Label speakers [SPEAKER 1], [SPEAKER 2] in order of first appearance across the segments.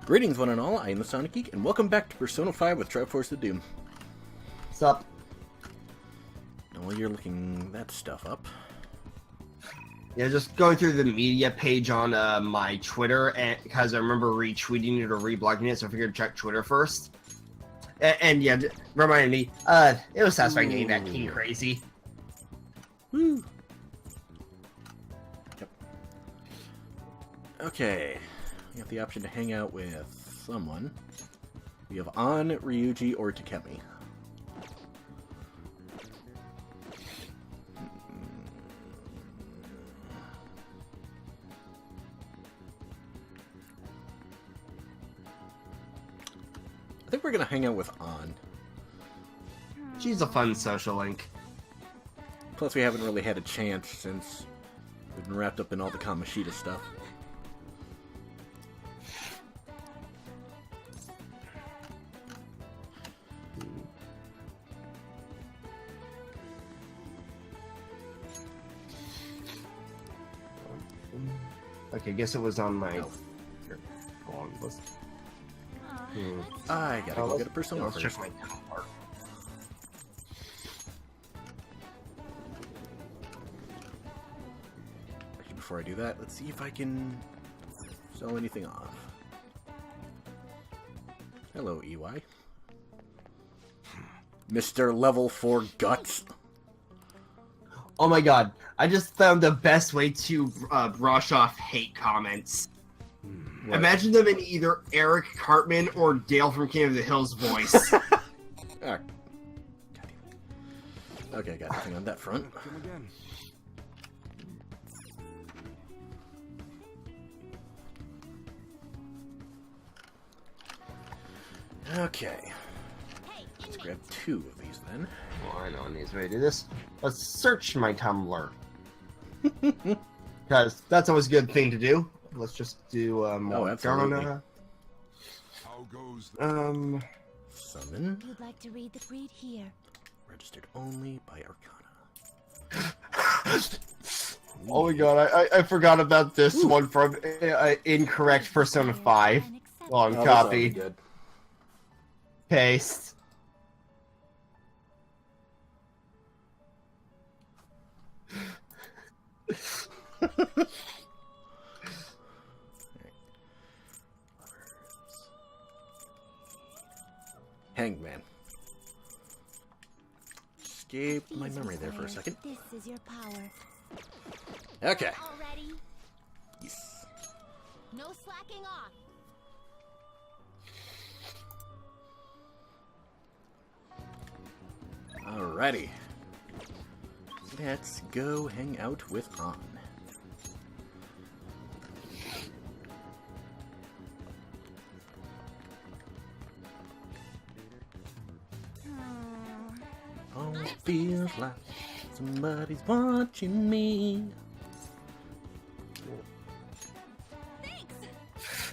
[SPEAKER 1] Greetings, one and all. I am the Sonic Geek, and welcome back to Persona 5 with Triforce of Doom.
[SPEAKER 2] What's up?
[SPEAKER 1] Now, while you're looking that stuff up...
[SPEAKER 2] Yeah, just going through the media page on my Twitter, because I remember retweeting it or reblogging it, so I figured to check Twitter first. And yeah, reminded me, it was satisfying getting that king crazy.
[SPEAKER 1] Woo! Yep. Okay. We have the option to hang out with someone. We have An, Ryuji, or Takemi. I think we're gonna hang out with An.
[SPEAKER 2] She's a fun social link.
[SPEAKER 1] Plus, we haven't really had a chance since we've been wrapped up in all the Kamoshida stuff.
[SPEAKER 2] Okay, guess it was on my... Here, go on, let's...
[SPEAKER 1] I gotta go get a Persona
[SPEAKER 2] let's
[SPEAKER 1] first.
[SPEAKER 2] check my part.
[SPEAKER 1] Actually, before I do that, let's see if I can sell anything off. Hello, EY. Mr. Level 4 Guts.
[SPEAKER 2] Oh my god, I just found the best way to brush off hate comments.
[SPEAKER 1] What?
[SPEAKER 2] Imagine them in either Eric Cartman or Dale from King of the Hill's voice.
[SPEAKER 1] Ah, okay, got nothing on that front. Okay. Let's grab two of these then.
[SPEAKER 2] Well, I know an easy way to do this. Let's search my Tumblr. Because that's always a good thing to do. Let's just do
[SPEAKER 1] absolutely.
[SPEAKER 3] How goes
[SPEAKER 1] Summon.
[SPEAKER 4] You'd like to read the creed here.
[SPEAKER 1] Registered only by Arcana.
[SPEAKER 2] Oh my god, I forgot about this one from incorrect Persona 5. Long
[SPEAKER 1] Oh,
[SPEAKER 2] copy.
[SPEAKER 1] that's already
[SPEAKER 2] Paste.
[SPEAKER 1] good. Hangman. Escape my memory there for a second.
[SPEAKER 4] This is your power.
[SPEAKER 1] Okay.
[SPEAKER 4] Already?
[SPEAKER 1] Yes.
[SPEAKER 4] No slacking off.
[SPEAKER 1] Alrighty. Let's go hang out with An. Oh, it feels like somebody's watching me.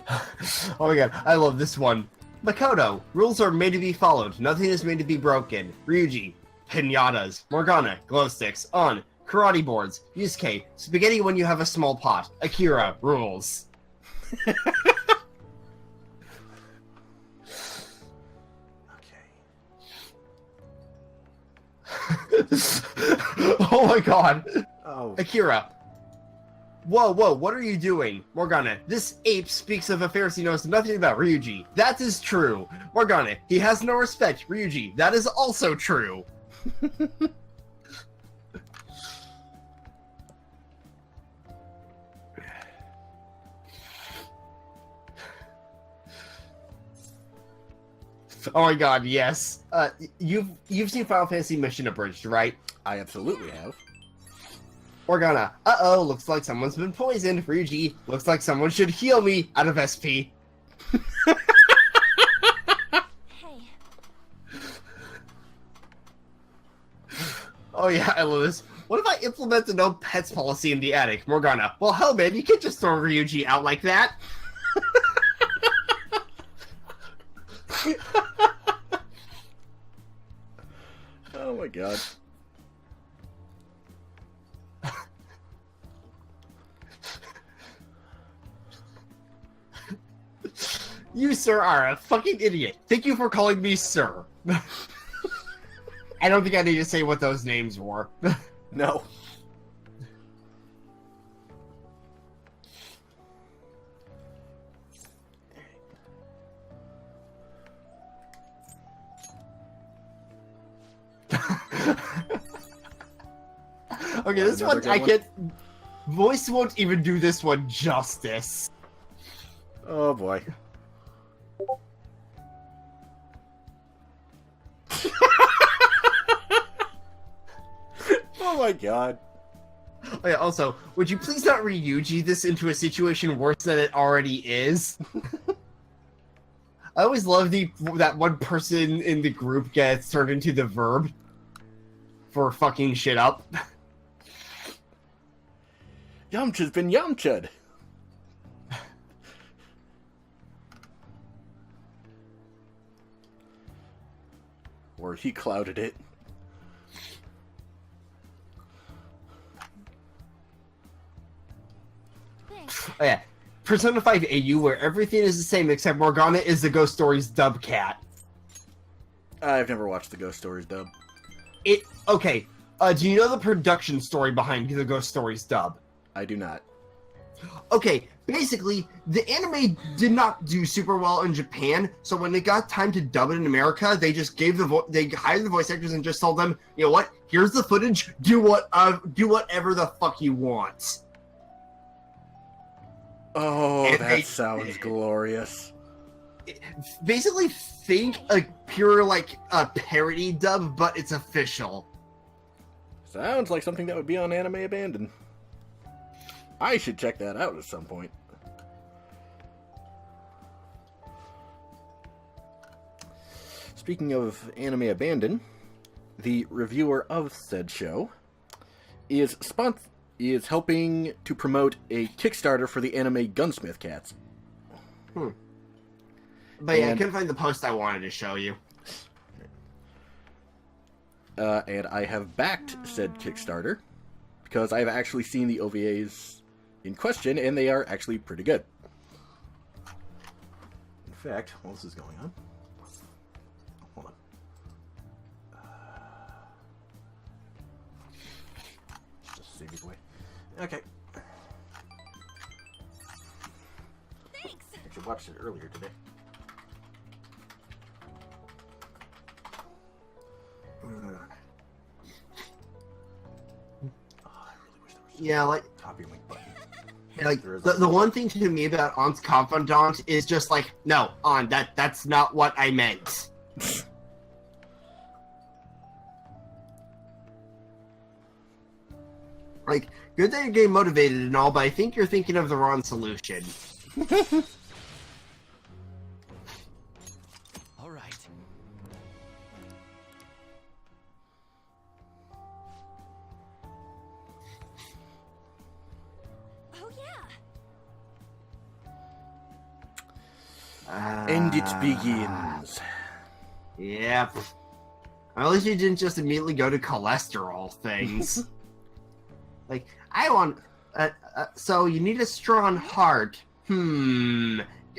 [SPEAKER 2] Oh my god, I love this one. Makoto, rules are made to be followed. Nothing is made to be broken. Ryuji, pinatas. Morgana, glow sticks. On, karate boards. Yusuke, spaghetti when you have a small pot. Akira, rules. Oh my god.
[SPEAKER 1] Oh.
[SPEAKER 2] Akira. Whoa, what are you doing? Morgana, this ape speaks of affairs he knows nothing about. Ryuji, that is true. Morgana, he has no respect. Ryuji, that is also true. Oh my god, yes. You've seen Final Fantasy Mission Abridged, right?
[SPEAKER 1] I absolutely have.
[SPEAKER 2] Morgana, uh-oh, looks like someone's been poisoned. Ryuji, looks like someone should heal me out of SP.
[SPEAKER 4] Hey.
[SPEAKER 2] Oh yeah, I love this. What if I implement the no pets policy in the attic? Morgana, well hell man, you can't just throw Ryuji out like that.
[SPEAKER 1] Oh my god.
[SPEAKER 2] You, sir, are a fucking idiot. Thank you for calling me sir. I don't think I need to say what those names were.
[SPEAKER 1] No.
[SPEAKER 2] Okay, this
[SPEAKER 1] Another
[SPEAKER 2] one,
[SPEAKER 1] good
[SPEAKER 2] I
[SPEAKER 1] one?
[SPEAKER 2] can't... Voice won't even do this one justice.
[SPEAKER 1] Oh boy. Oh my god.
[SPEAKER 2] Oh yeah, also, would you please not Ryuji this into a situation worse than it already is? I always love that one person in the group gets turned into the verb for fucking shit up.
[SPEAKER 1] Yamcha's been Yamcha'd. Or he clouded it.
[SPEAKER 4] Thanks.
[SPEAKER 2] Oh yeah, Persona 5 AU where everything is the same except Morgana is the Ghost Stories dub cat.
[SPEAKER 1] I've never watched the Ghost Stories dub.
[SPEAKER 2] Okay, do you know the production story behind the Ghost Stories dub?
[SPEAKER 1] I do not.
[SPEAKER 2] Okay, basically, the anime did not do super well in Japan, so when they got time to dub it in America, they just they hired the voice actors and just told them, you know what? Here's the footage. Do whatever the fuck you want.
[SPEAKER 1] Oh,
[SPEAKER 2] And
[SPEAKER 1] that sounds glorious.
[SPEAKER 2] Basically, think a pure a parody dub, but it's official.
[SPEAKER 1] Sounds like something that would be on Anime Abandoned. I should check that out at some point. Speaking of Anime Abandoned, the reviewer of said show is helping to promote a Kickstarter for the anime Gunsmith Cats.
[SPEAKER 2] But yeah, I
[SPEAKER 1] And-
[SPEAKER 2] couldn't find the post I wanted to show you.
[SPEAKER 1] And I have backed said Kickstarter because I've actually seen the OVAs in question, and they are actually pretty good. In fact, while this is going on, hold on. Just save it away. Okay.
[SPEAKER 4] Thanks.
[SPEAKER 1] Actually watched it earlier today. I really wish there was
[SPEAKER 2] Yeah,
[SPEAKER 1] a copy link button. There is
[SPEAKER 2] the one thing to me about Aunt's Confidant is just no, Aunt, that's not what I meant. Good that you're getting motivated and all, but I think you're thinking of the wrong solution.
[SPEAKER 5] All right.
[SPEAKER 4] Oh yeah.
[SPEAKER 1] And it begins.
[SPEAKER 2] Yep. At least you didn't just immediately go to cholesterol things. I want... so you need a strong heart.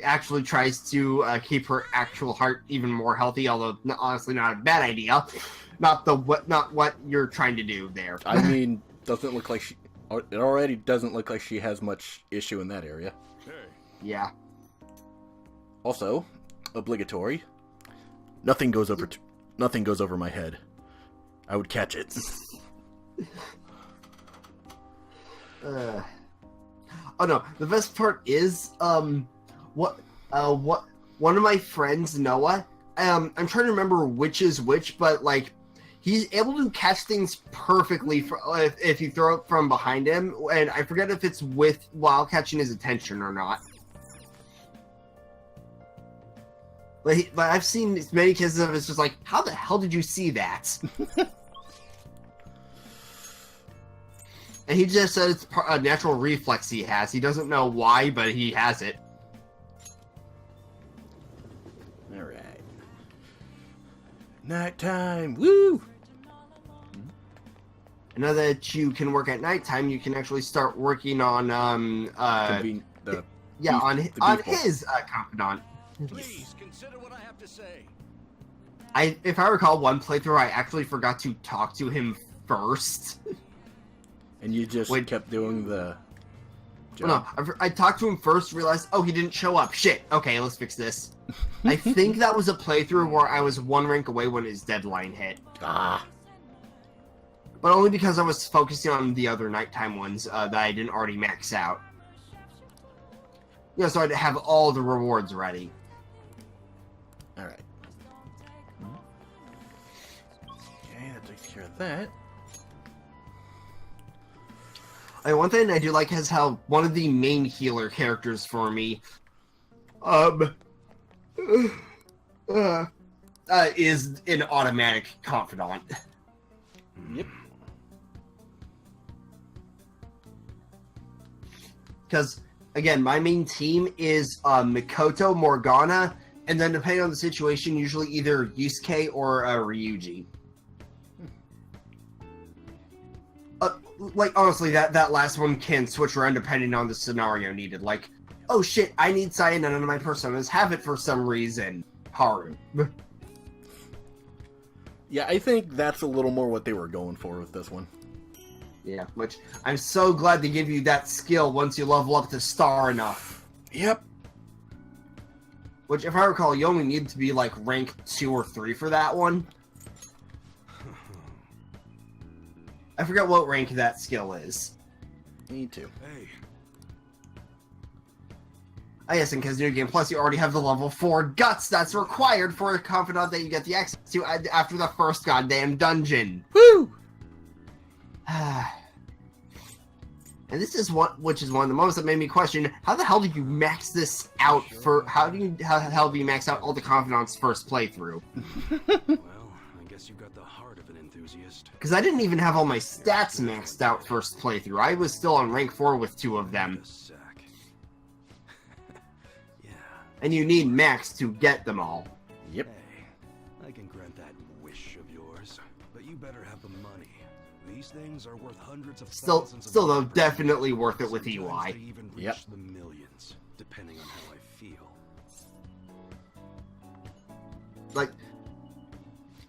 [SPEAKER 2] Actually tries to keep her actual heart even more healthy, although honestly not a bad idea. Not what you're trying to do there.
[SPEAKER 1] I mean, doesn't look like she... It already doesn't look like she has much issue in that area.
[SPEAKER 3] Hey,
[SPEAKER 2] Yeah.
[SPEAKER 1] Also, obligatory. Nothing goes over my head. I would catch it.
[SPEAKER 2] Oh no, the best part is what one of my friends, Noah, I'm trying to remember which is which, but he's able to catch things perfectly if you throw it from behind him, and I forget if it's while catching his attention or not. But I've seen many cases of it's just how the hell did you see that? And he just said it's a natural reflex he has. He doesn't know why, but he has it.
[SPEAKER 1] Alright. Nighttime! Woo!
[SPEAKER 2] Now that you can work at nighttime, you can actually start working on
[SPEAKER 1] On
[SPEAKER 2] his confidant.
[SPEAKER 5] Please consider what I have to say.
[SPEAKER 2] If I recall, one playthrough I actually forgot to talk to him first.
[SPEAKER 1] And you just kept doing the job?
[SPEAKER 2] Well, no, I talked to him first, realized, oh, he didn't show up. Shit. Okay, let's fix this. I think that was a playthrough where I was one rank away when his deadline hit.
[SPEAKER 1] Ah.
[SPEAKER 2] But only because I was focusing on the other nighttime ones that I didn't already max out. You know, so I'd have all the rewards ready.
[SPEAKER 1] Alright. Okay, that takes care of that.
[SPEAKER 2] One thing I do like is how one of the main healer characters for me, is an automatic confidant.
[SPEAKER 1] Yep.
[SPEAKER 2] Because, again, my main team is Mikoto, Morgana, and then depending on the situation, usually either Yusuke or Ryuji. Like, honestly, that last one can switch around depending on the scenario needed. Like, oh shit, I need Sai and none of my personas have it for some reason. Haru.
[SPEAKER 1] Yeah, I think that's a little more what they were going for with this one.
[SPEAKER 2] Yeah, which I'm so glad they give you that skill once you level up to star enough.
[SPEAKER 1] Yep.
[SPEAKER 2] Which, if I recall, you only need to be like rank 2 or 3 for that one. I forget what rank that skill is.
[SPEAKER 1] Me too.
[SPEAKER 3] Hey,
[SPEAKER 2] I guess in New Game Plus, you already have the level 4 guts that's required for a confidant that you get the access to after the first goddamn dungeon.
[SPEAKER 1] Woo!
[SPEAKER 2] And this is one of the moments that made me question: how the hell did you max this out for? How the hell do you max out all the confidants first playthrough?
[SPEAKER 5] Well, I guess you got the heart of an enthusiast.
[SPEAKER 2] Because I didn't even have all my stats maxed out first playthrough. I was still on rank 4 with 2 of them.
[SPEAKER 5] The sack. Yeah.
[SPEAKER 2] And you need max to get them all.
[SPEAKER 1] Yep.
[SPEAKER 5] Hey, I can grant that wish of yours, but you better have the money. These things are worth hundreds of thousands
[SPEAKER 2] Still
[SPEAKER 5] of
[SPEAKER 2] though,
[SPEAKER 5] dollars.
[SPEAKER 2] definitely worth it with
[SPEAKER 5] Sometimes
[SPEAKER 2] EY.
[SPEAKER 5] they even reach
[SPEAKER 1] Yep.
[SPEAKER 5] the millions, depending on how I feel.
[SPEAKER 2] Like,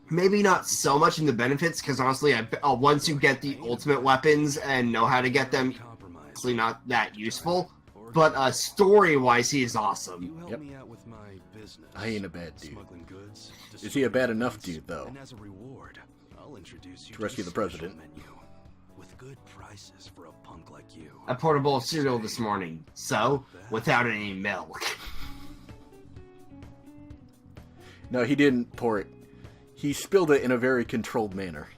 [SPEAKER 2] maybe not so much in the benefits, because honestly, once you get the ultimate weapons and know how to get them,
[SPEAKER 5] Compromise.
[SPEAKER 2] honestly not that useful. But story-wise, he is awesome.
[SPEAKER 5] You help
[SPEAKER 1] Yep.
[SPEAKER 5] me out with my business.
[SPEAKER 1] I ain't a bad dude.
[SPEAKER 5] Smuggling goods.
[SPEAKER 1] Is he a bad
[SPEAKER 5] distributing
[SPEAKER 1] enough
[SPEAKER 5] goods,
[SPEAKER 1] dude, though?
[SPEAKER 5] And as a reward, I'll introduce you
[SPEAKER 1] To rescue
[SPEAKER 5] a
[SPEAKER 1] the
[SPEAKER 5] special
[SPEAKER 1] president.
[SPEAKER 5] menu with good prices for a punk like you.
[SPEAKER 2] I poured a bowl of cereal this morning, so without any milk.
[SPEAKER 1] No, he didn't pour it. He spilled it in a very controlled manner.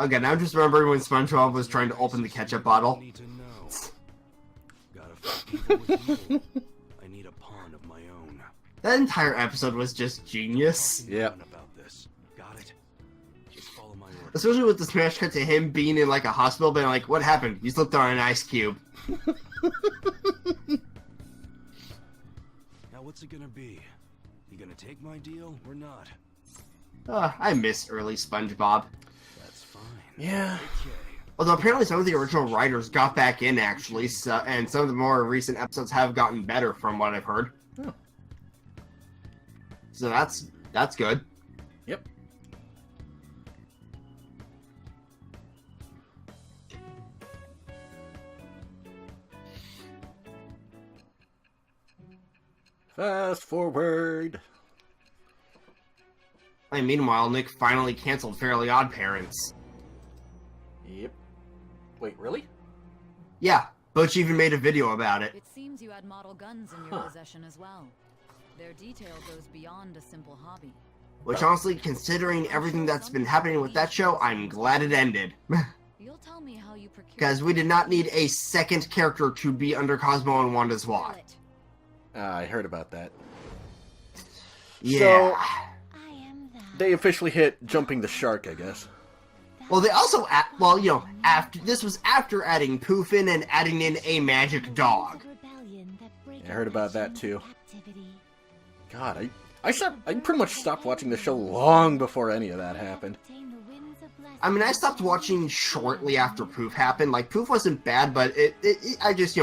[SPEAKER 2] Again, I'm just remembering when SpongeBob was trying to open the ketchup bottle.
[SPEAKER 5] Need to know. Gotta fight people with evil. I need a pawn of my own.
[SPEAKER 2] That entire episode was just genius.
[SPEAKER 1] Yep.
[SPEAKER 5] About this. Got it. Just follow my orders.
[SPEAKER 2] Especially with the smash cut to him being in like a hospital bed, like, what happened? You slipped on an ice cube.
[SPEAKER 5] Now what's it gonna be? You gonna take my deal or not?
[SPEAKER 2] I miss early SpongeBob.
[SPEAKER 5] That's fine.
[SPEAKER 1] Yeah.
[SPEAKER 5] Okay.
[SPEAKER 2] Although apparently some of the original writers got back in actually, and some of the more recent episodes have gotten better from what I've heard.
[SPEAKER 1] Oh.
[SPEAKER 2] So that's good.
[SPEAKER 1] Yep. Fast forward.
[SPEAKER 2] And meanwhile, Nick finally canceled Fairly Odd Parents.
[SPEAKER 1] Yep. Wait, really?
[SPEAKER 2] Yeah, Butch even made a video about it.
[SPEAKER 6] It seems you had model guns in your possession as well. Their detail goes beyond a simple hobby.
[SPEAKER 2] Which honestly, considering everything that's been happening with that show, I'm glad it ended.
[SPEAKER 6] You'll tell me how you procure.
[SPEAKER 2] Because we did not need a second character to be under Cosmo and Wanda's watch.
[SPEAKER 1] I heard about that.
[SPEAKER 2] Yeah.
[SPEAKER 4] I am that.
[SPEAKER 1] They officially hit jumping the shark, I guess.
[SPEAKER 2] Well, they also, after this was after adding Poofin and adding in a magic dog.
[SPEAKER 1] I heard about that too. God, I pretty much stopped watching the show long before any of that happened.
[SPEAKER 2] I mean, I stopped watching shortly after Poof happened. Like, Poof wasn't bad, but I just,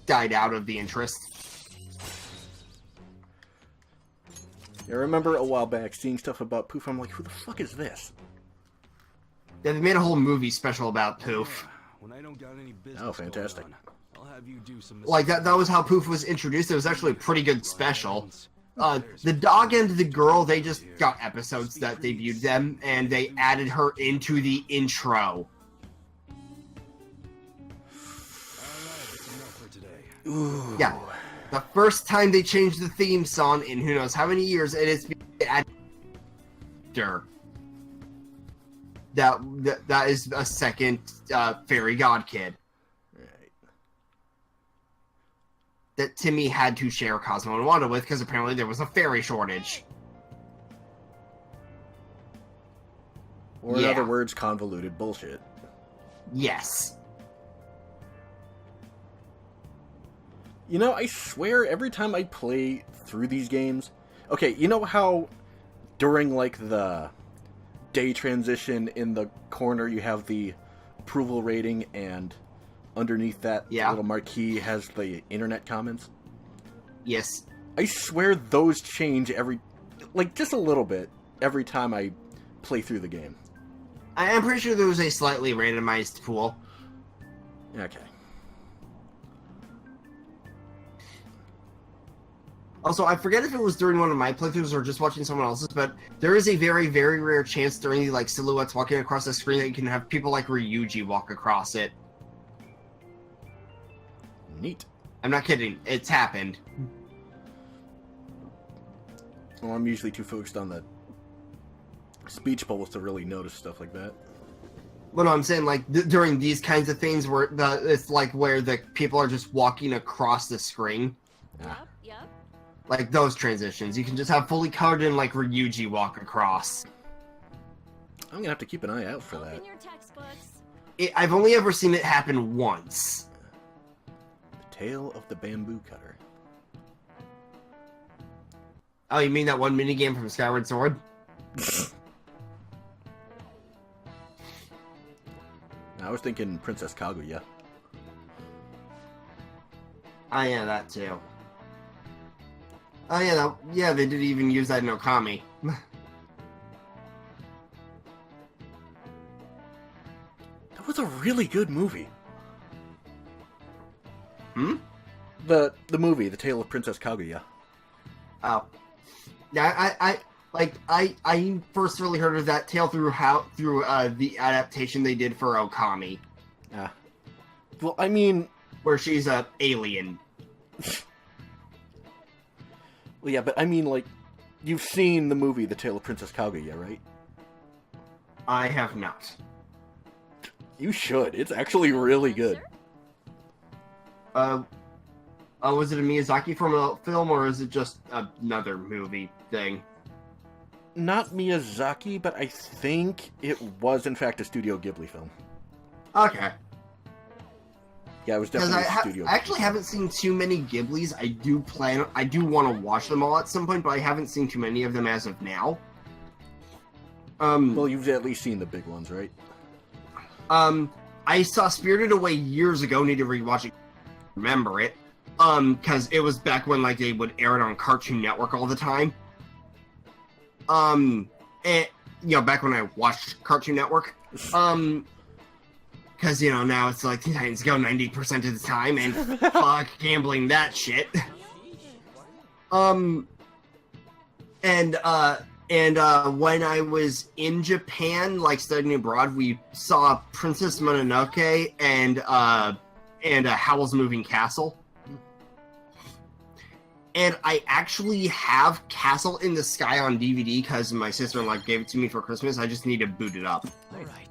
[SPEAKER 2] died out of the interest.
[SPEAKER 1] I remember a while back seeing stuff about Poof. I'm like, who the fuck is this?
[SPEAKER 2] Yeah, they made a whole movie special about Poof.
[SPEAKER 5] When I don't got any business
[SPEAKER 1] Oh, fantastic.
[SPEAKER 5] going on, I'll have you do some
[SPEAKER 2] Like, that was how Poof was introduced. It was actually a pretty good special. The dog and the girl, they just got episodes that debuted them, and they added her into the intro.
[SPEAKER 5] That's enough for today.
[SPEAKER 1] Ooh.
[SPEAKER 2] Yeah. The first time they changed the theme song in who knows how many years, and it's actor. That is a second fairy god kid
[SPEAKER 1] Right.
[SPEAKER 2] that Timmy had to share Cosmo and Wanda with because apparently there was a fairy shortage.
[SPEAKER 1] Or in
[SPEAKER 2] Yeah.
[SPEAKER 1] other words, convoluted bullshit.
[SPEAKER 2] Yes.
[SPEAKER 1] You know, I swear every time I play through these games... Okay, you know how during, like, the day transition in the corner you have the approval rating and underneath that little marquee has the internet comments?
[SPEAKER 2] Yes.
[SPEAKER 1] I swear those change every... Like, just a little bit every time I play through the game.
[SPEAKER 2] I am pretty sure there was a slightly randomized pool.
[SPEAKER 1] Okay.
[SPEAKER 2] Also, I forget if it was during one of my playthroughs or just watching someone else's, but there is a very, very rare chance during the, like, silhouettes walking across the screen that you can have people like Ryuji walk across it.
[SPEAKER 1] Neat.
[SPEAKER 2] I'm not kidding. It's happened.
[SPEAKER 1] Well, I'm usually too focused on the speech bubbles to really notice stuff like that.
[SPEAKER 2] Well, no, I'm saying, like, during these kinds of things where it's like where the people are just walking across the screen.
[SPEAKER 1] Ah.
[SPEAKER 4] Yep.
[SPEAKER 2] Like, those transitions. You can just have fully covered in, like, Ryuji walk across.
[SPEAKER 1] I'm gonna have to keep an eye out for that.
[SPEAKER 4] Open your textbooks.
[SPEAKER 2] I've only ever seen it happen once.
[SPEAKER 1] The Tale of the Bamboo Cutter.
[SPEAKER 2] Oh, you mean that one minigame from Skyward Sword?
[SPEAKER 1] I was thinking Princess Kaguya.
[SPEAKER 2] Oh, yeah, that too. Oh, yeah, yeah, they did even use that in Okami.
[SPEAKER 1] That was a really good movie.
[SPEAKER 2] Hmm?
[SPEAKER 1] The movie, The Tale of Princess Kaguya.
[SPEAKER 2] Oh. Yeah, I first really heard of that tale through the adaptation they did for Okami,
[SPEAKER 1] Ah. Well, I mean...
[SPEAKER 2] where she's a alien.
[SPEAKER 1] Well, yeah, but I mean, like, you've seen the movie The Tale of Princess Kaguya, right?
[SPEAKER 2] I have not.
[SPEAKER 1] You should. It's actually really good.
[SPEAKER 2] Was it a Miyazaki film, or is it just another movie thing?
[SPEAKER 1] Not Miyazaki, but I think it was, in fact, a Studio Ghibli film.
[SPEAKER 2] Okay.
[SPEAKER 1] Yeah, it was
[SPEAKER 2] Because
[SPEAKER 1] definitely a Studio
[SPEAKER 2] I actually haven't seen too many Ghiblis. I do want to watch them all at some point, but I haven't seen too many of them as of now.
[SPEAKER 1] Well, you've at least seen the big ones, right?
[SPEAKER 2] I saw Spirited Away years ago. Need to rewatch it. Remember it. Because it was back when, like, they would air it on Cartoon Network all the time. And, back when I watched Cartoon Network. Because, now it's like Teen Titans Go 90% of the time, and fuck gambling that shit. And when I was in Japan, like, studying abroad, we saw Princess Mononoke and Howl's Moving Castle. And I actually have Castle in the Sky on DVD because my sister-in-law gave it to me for Christmas. I just need to boot it up.
[SPEAKER 5] All right.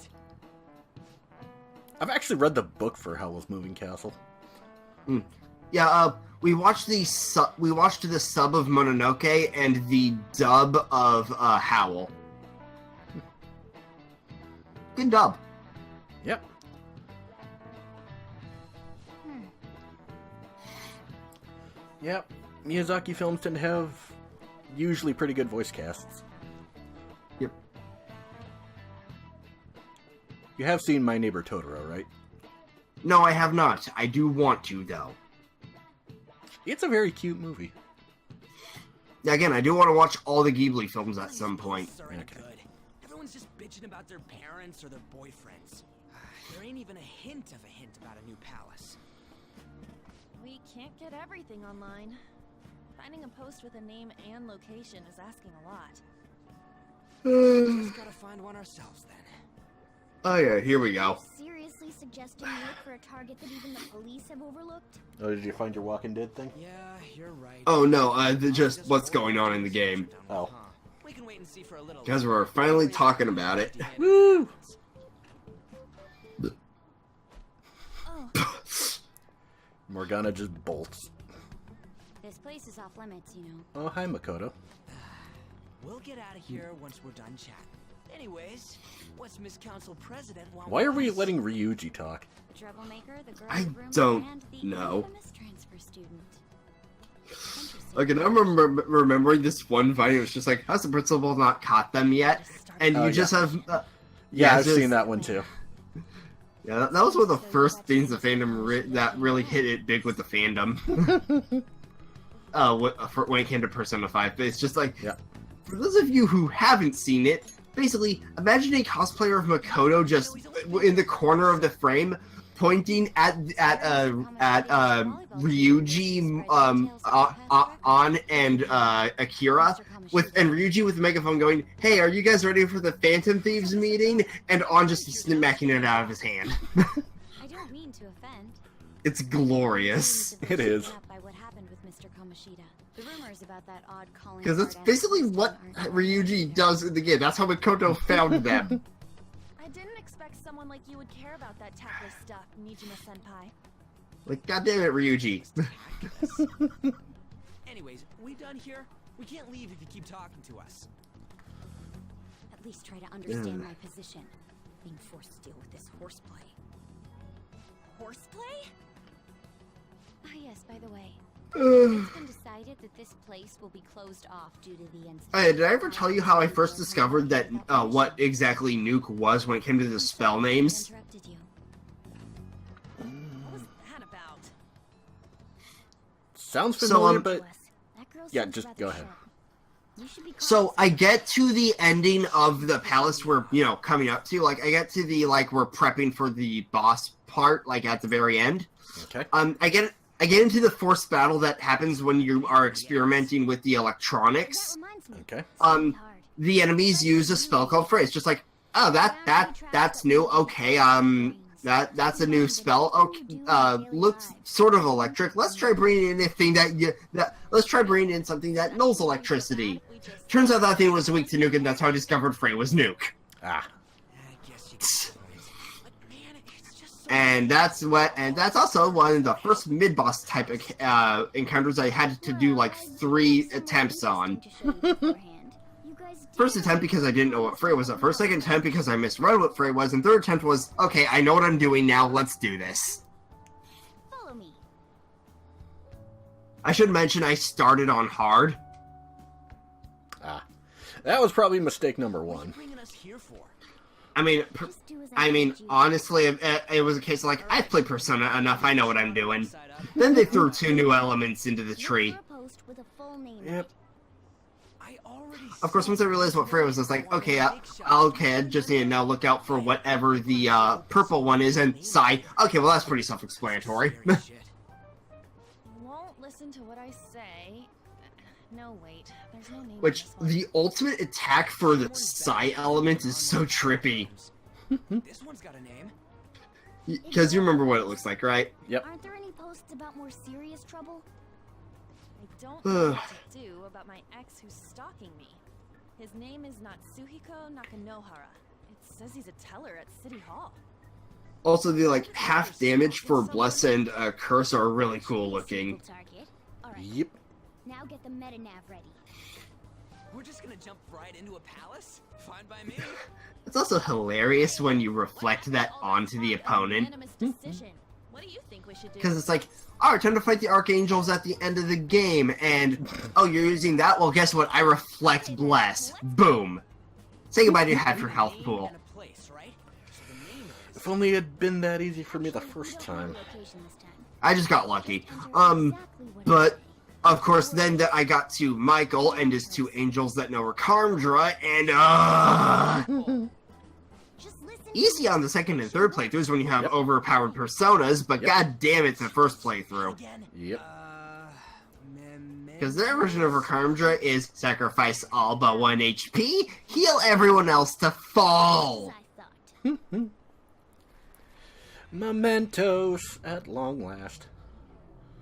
[SPEAKER 1] I've actually read the book for Howl's Moving Castle.
[SPEAKER 2] Yeah, we watched the sub of Mononoke and the dub of Howl. Good dub.
[SPEAKER 1] Yep. Yep. Miyazaki films tend to have usually pretty good voice casts.
[SPEAKER 2] Yep.
[SPEAKER 1] You have seen My Neighbor Totoro, right?
[SPEAKER 2] No, I have not. I do want to, though.
[SPEAKER 1] It's a very cute movie.
[SPEAKER 2] Yeah, again, I do want to watch all the Ghibli films at some point.
[SPEAKER 7] Are any
[SPEAKER 1] Okay.
[SPEAKER 7] good. Everyone's just bitching about their parents or their boyfriends. There ain't even a hint about a new palace.
[SPEAKER 4] We can't get everything online. Finding a post with a name and location is asking a lot.
[SPEAKER 7] Just gotta find one ourselves then.
[SPEAKER 2] Oh yeah, here we go.
[SPEAKER 8] Seriously suggesting you look for a target that even the police have overlooked?
[SPEAKER 1] Oh, did you find your Walking Dead thing?
[SPEAKER 7] Yeah, you're right.
[SPEAKER 2] Oh no, just what's going on in the game.
[SPEAKER 1] Oh.
[SPEAKER 7] We can wait and see for a little.
[SPEAKER 2] Guys, we're finally talking about it.
[SPEAKER 1] Woo!
[SPEAKER 8] Oh,
[SPEAKER 1] Morgana just bolts.
[SPEAKER 8] this place is off limits, you know.
[SPEAKER 1] Oh, hi, Makoto.
[SPEAKER 7] We'll get out of here once we're done chatting. Anyways, what's Miss Council President want?
[SPEAKER 1] Why are
[SPEAKER 7] with
[SPEAKER 1] we
[SPEAKER 7] us?
[SPEAKER 1] letting Ryuji talk?
[SPEAKER 8] Troublemaker, the girl
[SPEAKER 2] I
[SPEAKER 8] in the room,
[SPEAKER 2] don't
[SPEAKER 8] and the
[SPEAKER 2] know.
[SPEAKER 8] infamous transfer student. Interesting.
[SPEAKER 2] Like, and I'm remembering this one fight. It was just like, how's the principal not caught them yet? And
[SPEAKER 1] Oh,
[SPEAKER 2] you
[SPEAKER 1] yeah.
[SPEAKER 2] just have.
[SPEAKER 1] Yeah, I've
[SPEAKER 2] it's just-
[SPEAKER 1] seen that one too.
[SPEAKER 2] Yeah, that was one of the first things the fandom that really hit it big with the fandom. When it came to Persona 5, but it's just like,
[SPEAKER 1] Yeah.
[SPEAKER 2] for those of you who haven't seen it, basically, imagine a cosplayer of Makoto just in the corner of the frame, pointing at Ryuji, An, and Akira, and Ryuji with a megaphone going, "Hey, are you guys ready for the Phantom Thieves meeting?" And An just smacking it out of his hand.
[SPEAKER 8] I don't mean to offend.
[SPEAKER 2] It's glorious.
[SPEAKER 1] It is.
[SPEAKER 8] By what happened with Mr. Kamoshida. The rumors about that odd calling
[SPEAKER 2] Because that's
[SPEAKER 8] card
[SPEAKER 2] basically
[SPEAKER 8] ancestor
[SPEAKER 2] what
[SPEAKER 8] aren't
[SPEAKER 2] Ryuji does in the game. That's how Makoto found them.
[SPEAKER 4] I didn't expect someone like you would care about that tactless stuff, Nijima-senpai.
[SPEAKER 2] Like, goddamn it, Ryuji.
[SPEAKER 7] Anyways, we done here? We can't leave if you keep talking to us.
[SPEAKER 8] At least try to understand my position. Being forced to deal with this horseplay.
[SPEAKER 4] Horseplay?
[SPEAKER 8] Ah, yes, by the way. It's been decided that this place will be closed off due to the incident.
[SPEAKER 2] Hey, did I ever tell you how I first discovered that what exactly Nuke was when it came to the spell names?
[SPEAKER 8] Interrupted you.
[SPEAKER 4] What was that about?
[SPEAKER 1] Sounds
[SPEAKER 2] So,
[SPEAKER 1] familiar, but
[SPEAKER 8] That girl
[SPEAKER 1] yeah,
[SPEAKER 8] seems
[SPEAKER 1] just
[SPEAKER 8] rather
[SPEAKER 1] go ahead.
[SPEAKER 8] sharp. You should be
[SPEAKER 2] So
[SPEAKER 8] cautious.
[SPEAKER 2] I get to the ending of the palace we're, coming up to. Like, I get to the, we're prepping for the boss part, like, at the very end.
[SPEAKER 1] okay.
[SPEAKER 2] I get into the forced battle that happens when you are experimenting with the
[SPEAKER 8] That
[SPEAKER 2] electronics.
[SPEAKER 8] reminds me.
[SPEAKER 1] Okay.
[SPEAKER 8] It's really hard.
[SPEAKER 2] The enemies use a spell called Phrase, just like, oh, that's new. Okay, that's a new spell. Okay, looks sort of electric. Let's try bringing in a thing let's try bringing in something that nulls electricity. Turns out that thing was weak to Nuke, and that's how I discovered Frey was Nuke.
[SPEAKER 1] Ah.
[SPEAKER 7] I guess you get the point. But man, it's just so
[SPEAKER 2] And that's also one of the first mid-boss type encounters I had to do like 3 attempts on. First attempt because I didn't know what Frey was at first, second attempt because I misread what Frey was, and third attempt was, okay, I know what I'm doing now, let's do this.
[SPEAKER 8] Follow me.
[SPEAKER 2] I should mention I started on hard.
[SPEAKER 1] Ah. That was probably mistake number
[SPEAKER 7] what are you
[SPEAKER 1] one.
[SPEAKER 7] bringing us here for?
[SPEAKER 2] I mean,
[SPEAKER 8] Just do as I told you.
[SPEAKER 2] honestly, it was a case of like, I've played Persona enough, I know what I'm doing. Then they threw 2 new elements into the tree.
[SPEAKER 8] Look for a post with a full name.
[SPEAKER 1] Yep.
[SPEAKER 7] I already
[SPEAKER 2] Of course, once I realized what Frey was, I was like, okay, I just need to now look out for whatever the purple one is, and sigh. Okay, well that's pretty self-explanatory.
[SPEAKER 4] Won't listen to what I say. No, wait. There's no name. on
[SPEAKER 2] Which,
[SPEAKER 4] this one.
[SPEAKER 2] the ultimate attack for the sigh element is so trippy.
[SPEAKER 7] This one's got a name.
[SPEAKER 2] Because you remember what it looks like, right?
[SPEAKER 1] Yep.
[SPEAKER 8] Aren't there any posts about more serious trouble?
[SPEAKER 4] I don't know what to do about my ex who's stalking me. His name is Natsuhiko Nakanohara. It says he's a teller at City Hall.
[SPEAKER 2] Also, the, half damage for Bless and Curse are really cool looking.
[SPEAKER 8] Target. All right.
[SPEAKER 1] Yep.
[SPEAKER 8] Now get the meta nav ready.
[SPEAKER 7] We're just gonna jump right into a palace? Fine by me.
[SPEAKER 2] It's also hilarious when you reflect that onto the opponent.
[SPEAKER 4] Unanimous decision. What do you think we should do?
[SPEAKER 2] Because it's like, alright, time to fight the Archangels at the end of the game, and, oh, you're using that? Well, guess what? I reflect Bless. Boom. Say goodbye to half your health
[SPEAKER 7] Name
[SPEAKER 2] pool.
[SPEAKER 7] and a place, right? So the name
[SPEAKER 1] If only it had been that easy for me the first time.
[SPEAKER 2] I just got lucky. But of course, then I got to Michael and his two angels that know Rakamdra, and easy on the second and third playthroughs when you have overpowered personas, but god damn it, the first playthrough.
[SPEAKER 1] Yep.
[SPEAKER 2] Because their version of Rakamdra is sacrifice all but 1 HP, heal everyone else to fall.
[SPEAKER 1] Mementos at long last.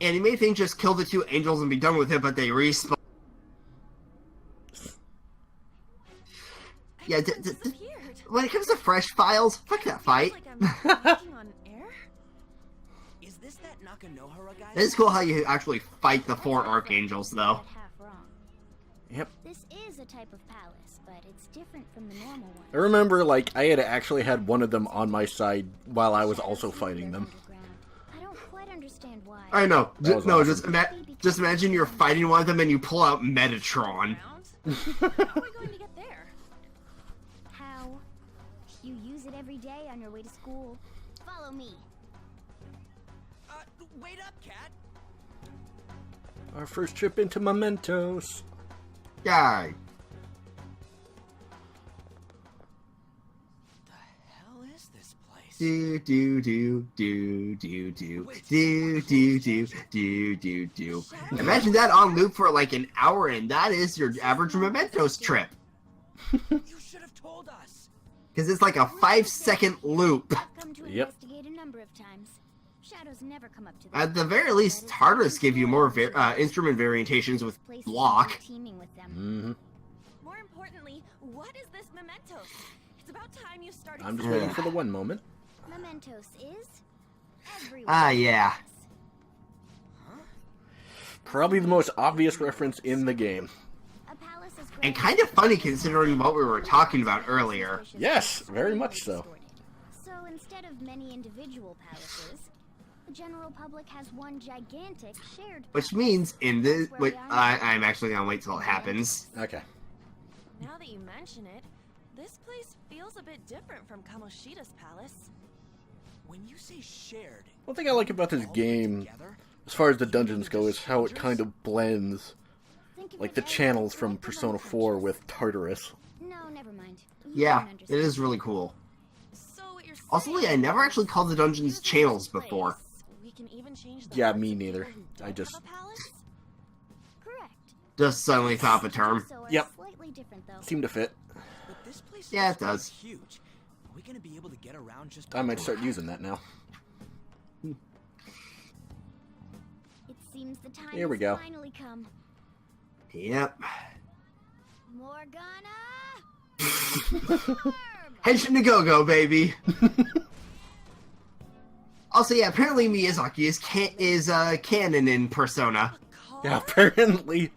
[SPEAKER 2] And you may think just kill the two angels and be done with it, but they respawn. Yeah, when it comes to fresh files, fuck that fight.
[SPEAKER 7] Is this that Nakanohara guy?
[SPEAKER 2] It's cool how you actually fight the 4 archangels, though.
[SPEAKER 1] Yep.
[SPEAKER 8] This is a type of palace, but it's different from the normal one.
[SPEAKER 1] I remember, like, I had actually had one of them on my side while I was also fighting them.
[SPEAKER 8] I don't quite understand why.
[SPEAKER 2] I know.
[SPEAKER 1] That was awesome.
[SPEAKER 2] Just imagine you're fighting one of them and you pull out Metatron.
[SPEAKER 4] How are we going to get there?
[SPEAKER 8] How? You use it every day on your way to school. Follow me.
[SPEAKER 7] Wait up, cat.
[SPEAKER 1] Our first trip into Mementos.
[SPEAKER 2] Guy.
[SPEAKER 7] The hell is this place?
[SPEAKER 2] Do do do do do do do do do do do do. Imagine that on loop for like an hour, and that is your average Mementos trip.
[SPEAKER 7] You should have told us.
[SPEAKER 2] Because it's like a 5-second loop.
[SPEAKER 8] Come to
[SPEAKER 1] Yep.
[SPEAKER 8] investigate a number of times. Shadows never come up to
[SPEAKER 2] At the very least, Tartarus give you more instrument variations with block.
[SPEAKER 8] Teaming with them.
[SPEAKER 1] Mm-hmm.
[SPEAKER 4] More importantly, what is this Mementos? It's about time you started.
[SPEAKER 1] I'm just waiting for the one moment.
[SPEAKER 8] Mementos is everywhere.
[SPEAKER 2] Ah, yeah.
[SPEAKER 1] Probably the most obvious reference in the game.
[SPEAKER 8] A palace is
[SPEAKER 2] And kind of funny considering what we were talking about earlier.
[SPEAKER 1] Yes, very much so.
[SPEAKER 8] So instead of many individual palaces, the general public has one gigantic shared.
[SPEAKER 2] Which means in this... Wait, I'm actually gonna wait till it happens.
[SPEAKER 1] Okay.
[SPEAKER 4] Now that you mention it, this place feels a bit different from Kamoshida's palace.
[SPEAKER 7] When you say shared,
[SPEAKER 1] One thing I like about this game, as far as the dungeons go, is how it kind of blends, like, the channels from Persona 4 with Tartarus.
[SPEAKER 8] No, never mind. You
[SPEAKER 2] Yeah,
[SPEAKER 8] don't
[SPEAKER 2] it
[SPEAKER 8] understand.
[SPEAKER 2] is really cool.
[SPEAKER 4] So what you're
[SPEAKER 2] Also,
[SPEAKER 4] saying
[SPEAKER 2] I never
[SPEAKER 4] is,
[SPEAKER 2] actually called the dungeons
[SPEAKER 4] using
[SPEAKER 2] channels
[SPEAKER 4] this place,
[SPEAKER 2] before.
[SPEAKER 4] We can even change the
[SPEAKER 1] Yeah,
[SPEAKER 4] hearts
[SPEAKER 1] me
[SPEAKER 4] of
[SPEAKER 1] neither.
[SPEAKER 4] people who
[SPEAKER 1] I
[SPEAKER 4] don't
[SPEAKER 1] just-
[SPEAKER 4] have a palace?
[SPEAKER 8] Correct.
[SPEAKER 2] Just suddenly thought of a term.
[SPEAKER 8] So are
[SPEAKER 1] Yep.
[SPEAKER 8] slightly different though.
[SPEAKER 1] Seem to fit.
[SPEAKER 7] but this place
[SPEAKER 2] Yeah,
[SPEAKER 7] looks
[SPEAKER 2] it does.
[SPEAKER 7] huge. Are we gonna be able to get around just?
[SPEAKER 1] I might start using that now.
[SPEAKER 8] It seems the time
[SPEAKER 1] Here we
[SPEAKER 8] has
[SPEAKER 1] go.
[SPEAKER 8] finally come.
[SPEAKER 2] Yep.
[SPEAKER 8] Morgana!
[SPEAKER 2] Henshin to go-go, baby! Also, yeah, apparently Miyazaki is canon in Persona.
[SPEAKER 1] Yeah, apparently.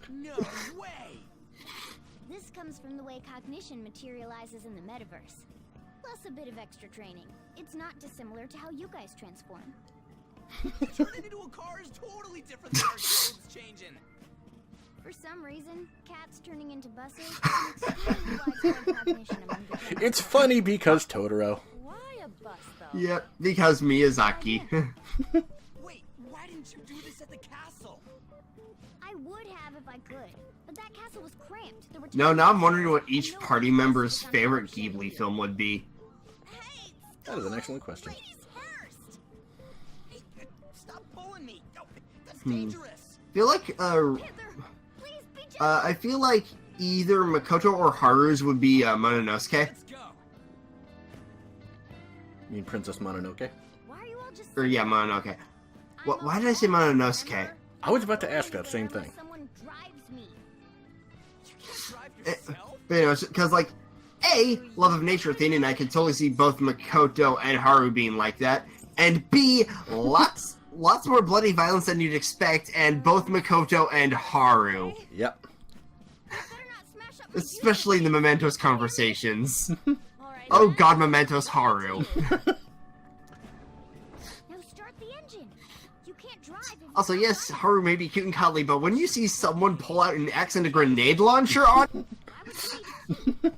[SPEAKER 7] No way.
[SPEAKER 8] This comes from the way cognition materializes in the metaverse. Plus a bit of extra training. It's not dissimilar to how you guys transform.
[SPEAKER 7] Turning into a car is totally different than our clothes changing.
[SPEAKER 8] For some reason, cats turning into buses is an extremely widespread cognition among the general
[SPEAKER 1] It's funny because Totoro.
[SPEAKER 4] Why a bus, though?
[SPEAKER 2] Yep, because Miyazaki.
[SPEAKER 7] Wait, why didn't you do this at the castle?
[SPEAKER 8] I would have if I could, but that castle was cramped. There were
[SPEAKER 2] No, now I'm wondering what each party member's favorite Ghibli film would be.
[SPEAKER 7] Hey,
[SPEAKER 1] That is an excellent question.
[SPEAKER 7] ladies first. Hey, stop pulling me. No, that's
[SPEAKER 2] Hmm.
[SPEAKER 7] dangerous.
[SPEAKER 2] I feel like,
[SPEAKER 8] Panther, please be gentle.
[SPEAKER 2] I feel like either Makoto or Haru's would be Mononosuke.
[SPEAKER 7] Let's go.
[SPEAKER 1] You mean Princess Mononoke?
[SPEAKER 8] Why are you all just
[SPEAKER 2] Or yeah, Mononoke. Why did I say Mononosuke?
[SPEAKER 1] I was about to ask that same thing.
[SPEAKER 8] Someone drives me.
[SPEAKER 7] You can't drive
[SPEAKER 2] Eh,
[SPEAKER 7] yourself.
[SPEAKER 2] But you know, because like, A, love of nature thing, and I can totally see both Makoto and Haru being like that. And B, lots more bloody violence than you'd expect, and both Makoto and Haru.
[SPEAKER 1] Yep.
[SPEAKER 8] Better not smash up my
[SPEAKER 2] Especially in the Mementos conversations.
[SPEAKER 4] All right,
[SPEAKER 2] Oh god, Mementos Haru.
[SPEAKER 8] Now start the engine. You can't drive if you
[SPEAKER 2] Also,
[SPEAKER 8] don't
[SPEAKER 2] yes,
[SPEAKER 8] drive.
[SPEAKER 2] Haru may be cute and cuddly, but when you see someone pull out an axe and a grenade launcher on...
[SPEAKER 8] I was waiting.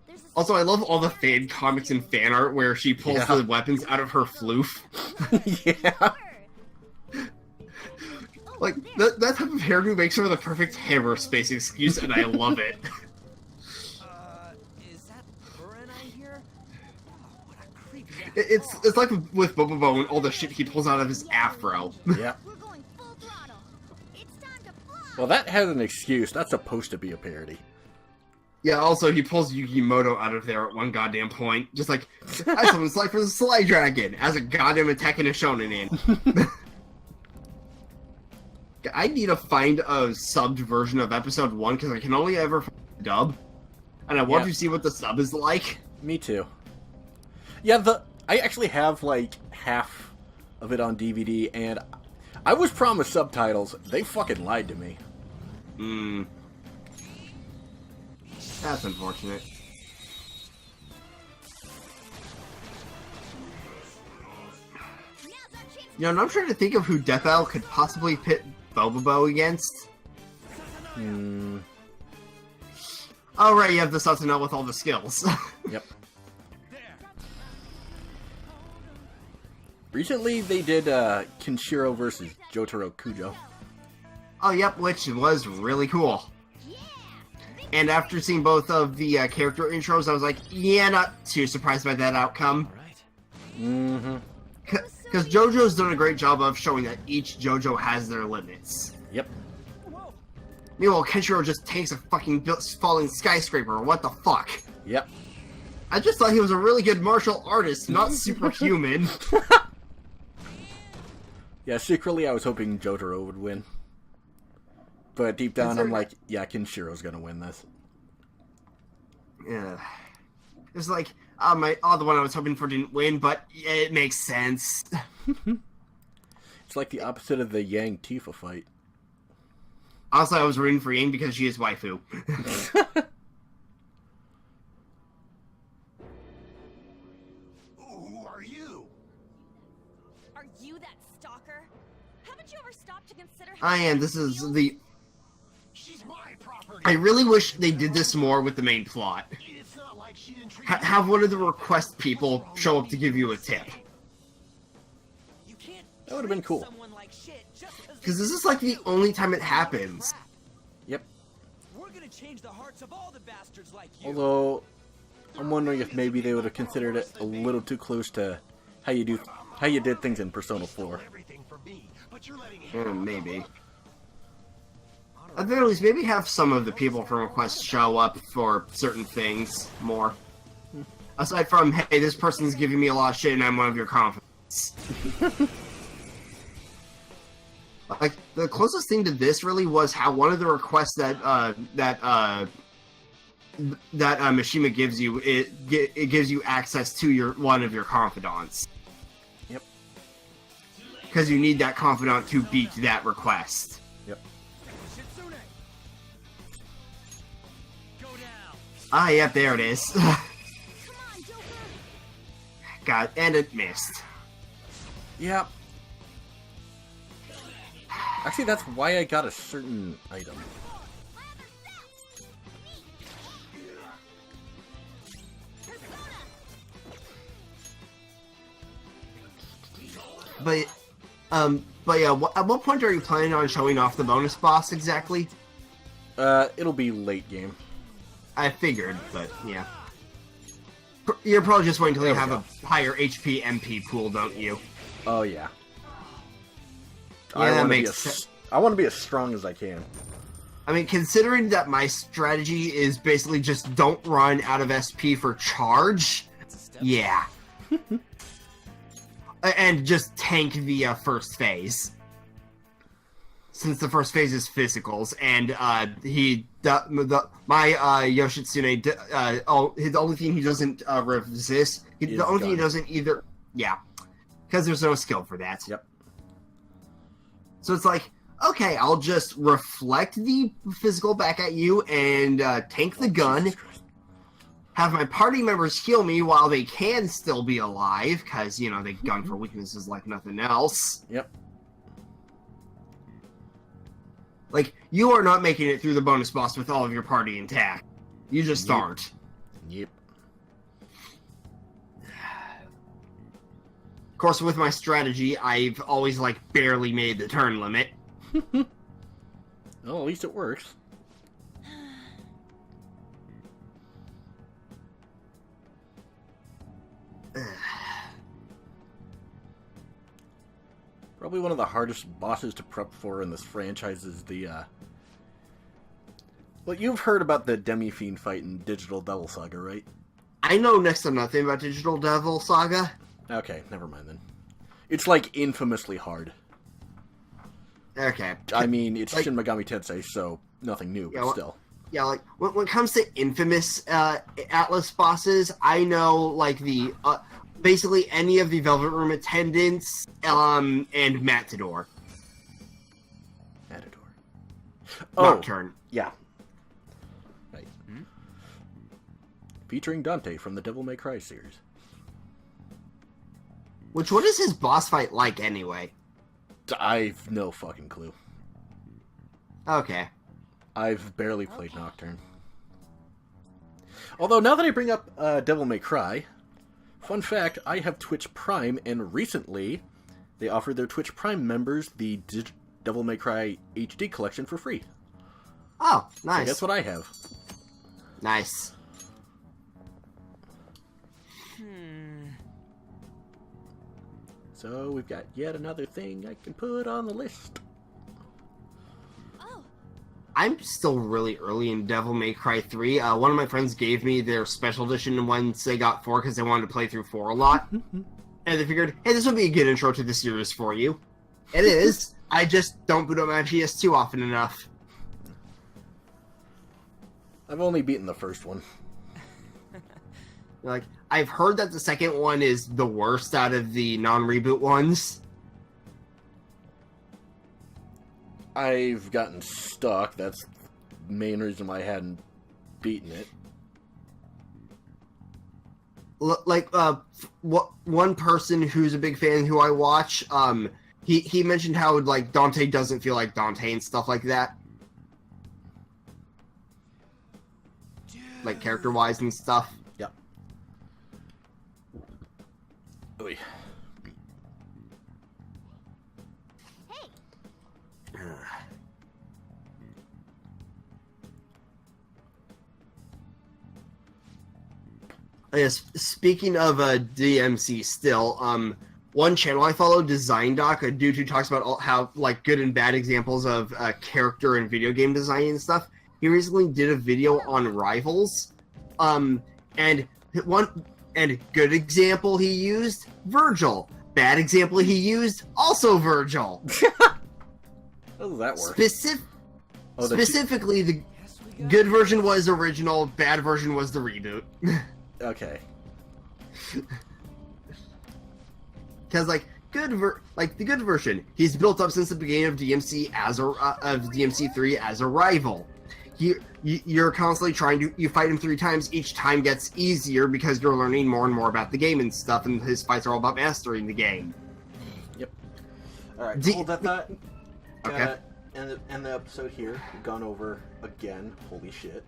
[SPEAKER 8] There's a
[SPEAKER 2] Also, I love all the fan comics and fan art where she pulls
[SPEAKER 1] Yeah.
[SPEAKER 2] the weapons out of her floof.
[SPEAKER 1] Yeah.
[SPEAKER 2] Like, that type of hairdo makes her the perfect hammer space excuse, and I love it.
[SPEAKER 7] Is that Buran I hear? Oh, what a creepy ass
[SPEAKER 2] It's like with Bobobo and all the shit he pulls out of his afro.
[SPEAKER 1] Yeah.
[SPEAKER 8] We're going full throttle. It's time to fly.
[SPEAKER 1] Well, that has an excuse. That's supposed to be a parody.
[SPEAKER 2] Yeah, also, he pulls Yukimoto out of there at one goddamn point. Just like, I summon Slide for the Slide Dragon as a goddamn attack in a shonen in. I need to find a subbed version of episode 1 because I can only ever find the dub. And I want
[SPEAKER 1] Yeah.
[SPEAKER 2] to see what the sub is like.
[SPEAKER 1] Me too. Yeah, I actually have like half of it on DVD, and I was promised subtitles. They fucking lied to me.
[SPEAKER 2] That's unfortunate. You know, and I'm trying to think of who Death Isle could possibly pit Bobobo against. Oh, right, you have the Susanoo with all the skills.
[SPEAKER 1] Yep. Recently, they did Kenshiro versus Jotaro Kujo.
[SPEAKER 2] Oh, yep, which was really cool. And after seeing both of the character intros, I was like, yeah, not too surprised by that outcome.
[SPEAKER 1] Mm-hmm.
[SPEAKER 2] Because JoJo's done a great job of showing that each JoJo has their limits.
[SPEAKER 1] Yep.
[SPEAKER 2] Meanwhile, Kenshiro just tanks a fucking falling skyscraper. What the fuck?
[SPEAKER 1] Yep.
[SPEAKER 2] I just thought he was a really good martial artist, not superhuman.
[SPEAKER 1] Yeah, secretly I was hoping Jotaro would win. But deep down, I'm like, yeah, Kenshiro's gonna win this.
[SPEAKER 2] Yeah. It's like, the one I was hoping for didn't win, but it makes sense.
[SPEAKER 1] It's like the opposite of the Yang Tifa fight.
[SPEAKER 2] Also, I was rooting for Yang because she is waifu.
[SPEAKER 3] Who are you?
[SPEAKER 4] Are you that stalker? Haven't you ever stopped to consider
[SPEAKER 2] I am. This is
[SPEAKER 4] feels?
[SPEAKER 2] the...
[SPEAKER 3] She's my property.
[SPEAKER 2] I really wish they did this more with the main plot.
[SPEAKER 3] It's not like she didn't treat
[SPEAKER 2] Have one of the request people show up to give you a tip.
[SPEAKER 7] You can't
[SPEAKER 1] That would've been
[SPEAKER 7] treat
[SPEAKER 1] cool.
[SPEAKER 7] someone like shit just 'cause
[SPEAKER 2] Because
[SPEAKER 7] they
[SPEAKER 2] this is
[SPEAKER 7] do
[SPEAKER 2] like the
[SPEAKER 7] you.
[SPEAKER 2] only time it happens.
[SPEAKER 1] Yep.
[SPEAKER 7] We're gonna change the hearts of all the bastards like you.
[SPEAKER 1] Although, I'm wondering if maybe they would have considered it a little too close to how you did things in Persona 4.
[SPEAKER 3] everything for me, but you're letting it
[SPEAKER 2] Maybe. At the very least, maybe have some of the people from Request show up for certain things more. Aside from, hey, this person's giving me a lot of shit and I'm one of your confidants. Like, the closest thing to this really was how one of the requests that Mishima gives you, it gives you access to one of your confidants.
[SPEAKER 1] Yep.
[SPEAKER 2] Because you need that confidant to beat that request.
[SPEAKER 1] Yep.
[SPEAKER 7] Shitsune. Go down.
[SPEAKER 2] Ah, yep, there it is.
[SPEAKER 8] Come on, Joker.
[SPEAKER 2] God, and it missed.
[SPEAKER 1] Yep. Actually, that's why I got a certain item.
[SPEAKER 2] But yeah, at what point are you planning on showing off the bonus boss exactly?
[SPEAKER 1] It'll be late game.
[SPEAKER 2] I figured, but yeah. You're probably just waiting until you
[SPEAKER 1] There we
[SPEAKER 2] have a higher HP MP pool, don't you?
[SPEAKER 1] Oh yeah.
[SPEAKER 2] Yeah, that
[SPEAKER 1] wanna
[SPEAKER 2] makes
[SPEAKER 1] be
[SPEAKER 2] sense.
[SPEAKER 1] I want to be as strong as I can.
[SPEAKER 2] I mean, considering that my strategy is basically just don't run out of SP for charge, yeah. And just tank the first phase. Since the first phase is physicals, and my Yoshitsune, the only thing he doesn't resist,
[SPEAKER 1] Is
[SPEAKER 2] the only thing he
[SPEAKER 1] gun.
[SPEAKER 2] doesn't either, yeah, because there's no skill for that.
[SPEAKER 1] Yep.
[SPEAKER 2] So it's like, okay, I'll just reflect the physical back at you and tank the gun,
[SPEAKER 1] Jesus Christ.
[SPEAKER 2] have my party members heal me while they can still be alive, because, you know, they gun for weaknesses like nothing else.
[SPEAKER 1] Yep.
[SPEAKER 2] Like, you are not making it through the bonus boss with all of your party intact. You just
[SPEAKER 1] Yep.
[SPEAKER 2] aren't.
[SPEAKER 1] Yep.
[SPEAKER 2] course, with my strategy, I've always, like, barely made the turn limit.
[SPEAKER 1] Well, at least it works. Probably one of the hardest bosses to prep for in this franchise is the, Well, you've heard about the Demi-Fiend fight in Digital Devil Saga, right?
[SPEAKER 2] I know next to nothing about Digital Devil Saga.
[SPEAKER 1] Okay, never mind then. It's, like, infamously hard.
[SPEAKER 2] Okay.
[SPEAKER 1] I mean, it's
[SPEAKER 2] like,
[SPEAKER 1] Shin Megami Tensei, so nothing new, but still.
[SPEAKER 2] Yeah, like, when it comes to infamous Atlas bosses, I know, like, the, basically any of the Velvet Room attendants, and Matador.
[SPEAKER 1] Matador.
[SPEAKER 2] Nocturne.
[SPEAKER 1] Yeah. Right. Featuring Dante from the Devil May Cry series.
[SPEAKER 2] Which, what is his boss fight like, anyway?
[SPEAKER 1] I've no fucking clue.
[SPEAKER 2] Okay.
[SPEAKER 1] I've barely played Nocturne. Although, now that I bring up Devil May Cry, fun fact, I have Twitch Prime, and recently they offered their Twitch Prime members the Devil May Cry HD collection for free.
[SPEAKER 2] Oh, nice.
[SPEAKER 1] So guess what I have?
[SPEAKER 2] Nice.
[SPEAKER 1] So we've got yet another thing I can put on the list.
[SPEAKER 4] Oh,
[SPEAKER 2] I'm still really early in Devil May Cry 3. One of my friends gave me their special edition once they got 4 because they wanted to play through 4 a lot. And they figured, hey, this would be a good intro to the series for you. It is. I just don't boot up my PS2 often enough.
[SPEAKER 1] I've only beaten the first one.
[SPEAKER 2] Like, I've heard that the second one is the worst out of the non-reboot ones.
[SPEAKER 1] I've gotten stuck. That's the main reason why I hadn't beaten it.
[SPEAKER 2] One person who's a big fan who I watch, he mentioned how, like, Dante doesn't feel like Dante and stuff like that. Like, character-wise and stuff.
[SPEAKER 1] Yep. Oy.
[SPEAKER 8] Hey,
[SPEAKER 2] Yes, speaking of DMC still, one channel I follow, Design Doc, a dude who talks about how, like, good and bad examples of character and video game design and stuff. He recently did a video on Rivals, and good example he used, Virgil. Bad example he used, also Virgil.
[SPEAKER 1] How does that work?
[SPEAKER 2] Specifically, the good version was original, bad version was the reboot.
[SPEAKER 1] Okay.
[SPEAKER 2] Because, like, the good version, he's built up since the beginning of DMC of DMC3 as a rival. You're constantly you fight him 3 times, each time gets easier because you're learning more and more about the game and stuff, and his fights are all about mastering the game.
[SPEAKER 1] Yep. Alright, hold that thought.
[SPEAKER 2] Okay.
[SPEAKER 1] End the episode here. We've gone over again. Holy shit.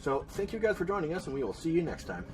[SPEAKER 1] So, thank you guys for joining us, and we will see you next time.